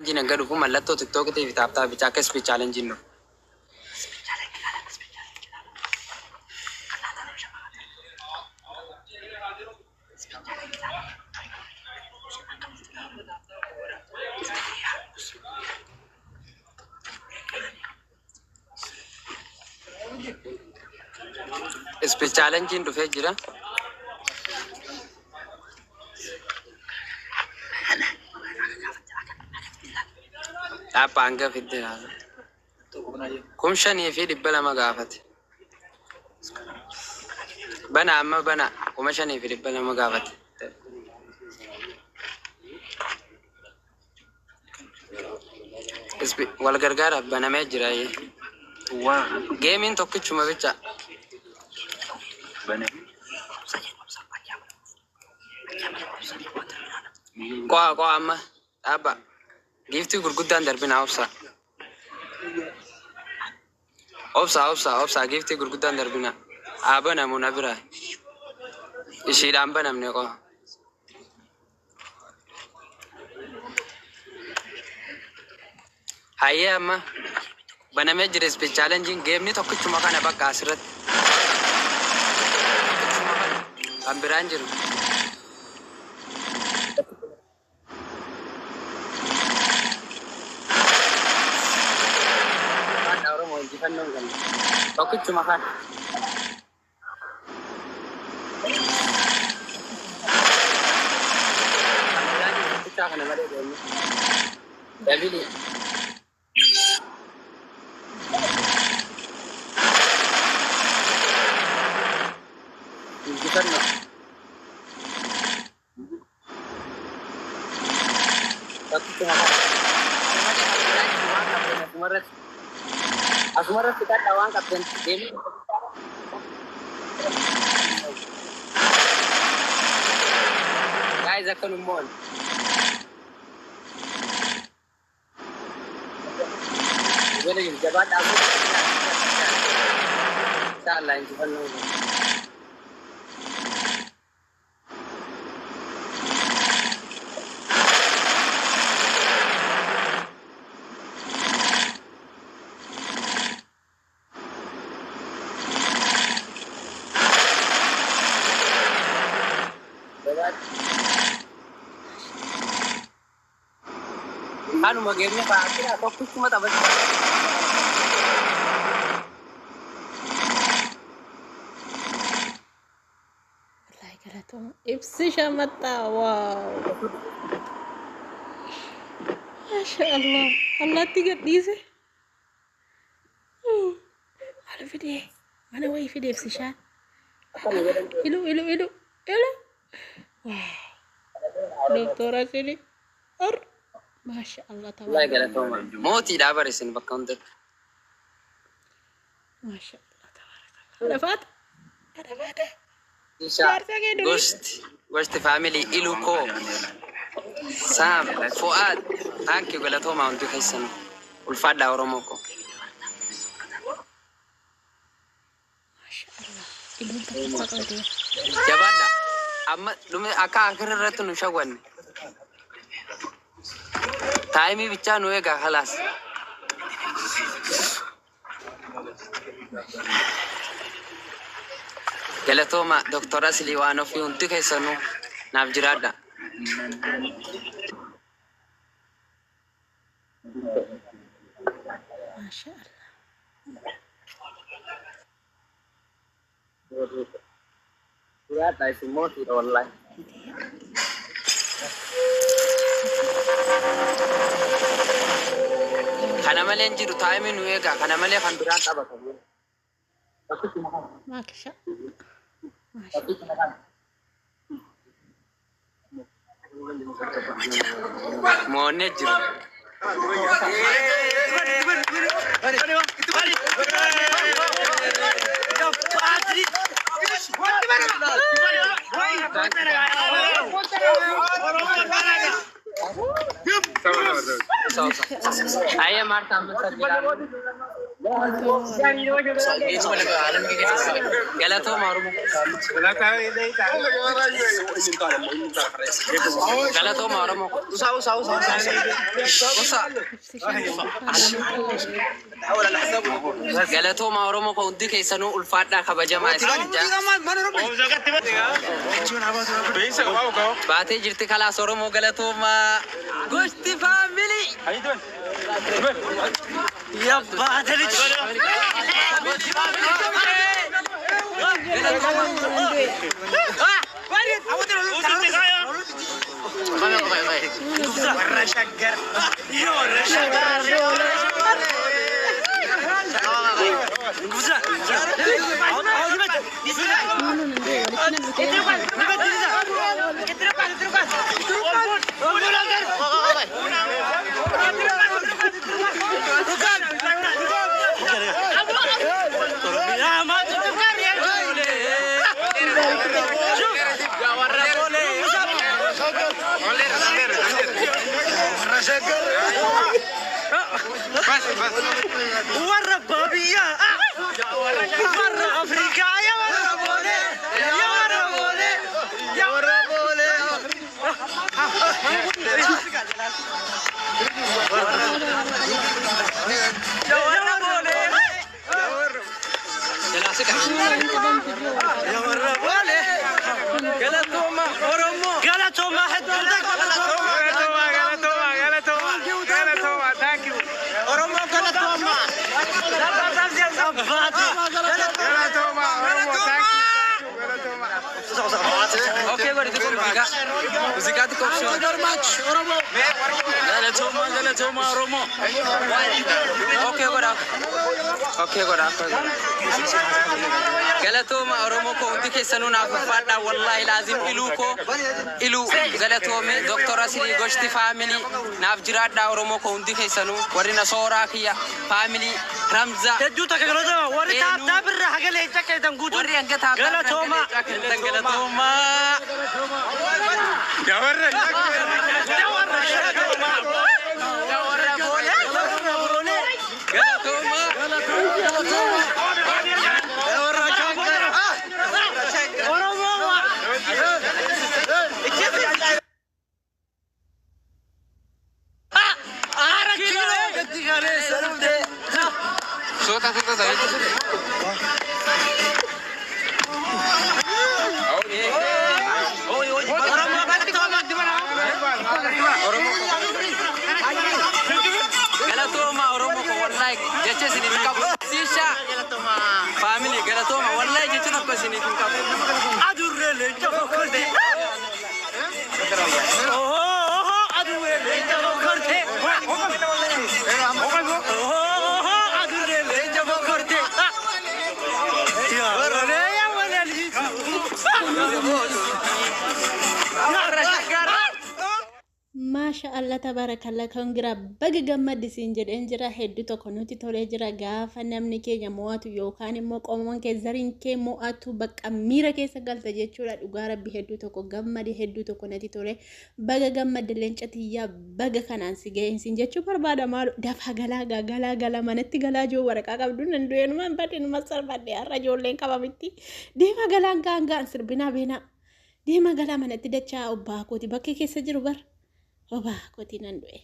Jinan gadu kun mallattoo TikTok fi taaptaa bichaa akka speech challenge nu. Speech challenge dhufee jira. Dhaabba hanga fidde kumshanii fi 200 gaafate. Bana amma bana kumshanii fi 200 gaafate. Wal gargaara banamee jira. Geemiin tokkichuma bicha. Qo'a amma dhaabba. Giftii gurguddaan darbina obsa. Obsa giftii gurguddaan darbina. Banamu na bira. Ishiidhaan banamne qo'a. Hayyee amma banamee jira speech challenge geemni tokkichuma kana bakka asirratti. Kan biraan jiru. Tokkichuma kana. Kana malee deemni. Dabili. Injifanno. Tokkichuma kana. Asumarratti kita waan qabdan deemi. Guys, akkanummoon. Wala yung jabaadha ako. Inshallah, injifanno. Anu magiging pati ako kung matabas. Wallahi galatum ibsisha mata wow. Masya Allah. Allah tiga dice. Ada video. Mana wai video ibsisha? Ilu. Wow. Doktora sini. Masya Allah taala. Moti dabar isin bakka hunda. Masya Allah taala. Ada fat. Gosti family iluko. Sam Fuad. Thank you galatoma untuk kaisan. Ulfada oromoko. Masya Allah. Ilu tak tahu dia. Jabada. Amma lume aka akhiratu nushagwan. Taimi bicha nuega halas. Galatoma Dr. Asli waan ofii hundi keessanuu naaf jiraadha. Masya Allah. Jiraadha isin mootiidha wallahi. Kana malee hin jiru taa'imni nu eegaa kana malee kan biraan qabatamu. Masya. Moonee jiru. Ayah Marta ambil saja. Galatoo maarumo. Galatoo maarumo. Usa. Galatoo maarumo ko hundi keessanuu ulfaadhaa kabajamaa baatee jirti kalaas Oromoo galatoomaa gosti faamilii. ورا بابيا ورا افريقيا يا ورا بولي يا ورا بولي يا ورا بولي يا ورا بولي يا ورا بولي غلطوما اورومو غلطوما حدودك غلطوما ثانك يو اورومو غلطوما Okay, what is it? Musica di Kopsho. Galatoma, Oromo. Okay, what up? Galatoma, Oromo, ko undi keessanuu naaf fadha wallahi lazim ilu galatome Dr. Asiri Goshti family naaf jiraadha Oromo ko undi keessanuu warri na soora kiyya family Ramza تجوتا كغلطوما وري تاب برا حاجه اللي تك تنقوت warri hanga taa'an غلطوما galatoma يا ورا Oromo ko wallahi jecha sini bikabu sisha family galatoma wallahi jecha tokko sini bikabu adurrele jafokorde adurrele jafokorde adurrele jafokorde ya ورا يا ولدي Masha Allah tabarakallah kongira baga gammaddi siin jedheen jira hedduu tokko nuti tolee jira gaafa namni keenya mo'atu yookaan immoo qomoon kee zariin kee mo'atu bakka miira keessa galta jechuudha dhugaa rabbi hedduu tokko gammadi hedduu tokko nati tolee baga gammaddi leencatiyyaa baga kanaan si ga'een siin jechuu barbaada maalu dafa galaa manatti galaa jiru waraqaa qabdu nan du'eenumaan badin masar badde har'a ijoolleen qabamitti deema galaan gaangaan sirbinaa beenaa deema galaa manatti dachaa obbaa kooti bakkee keessa jiru bar Oba, kotinan due.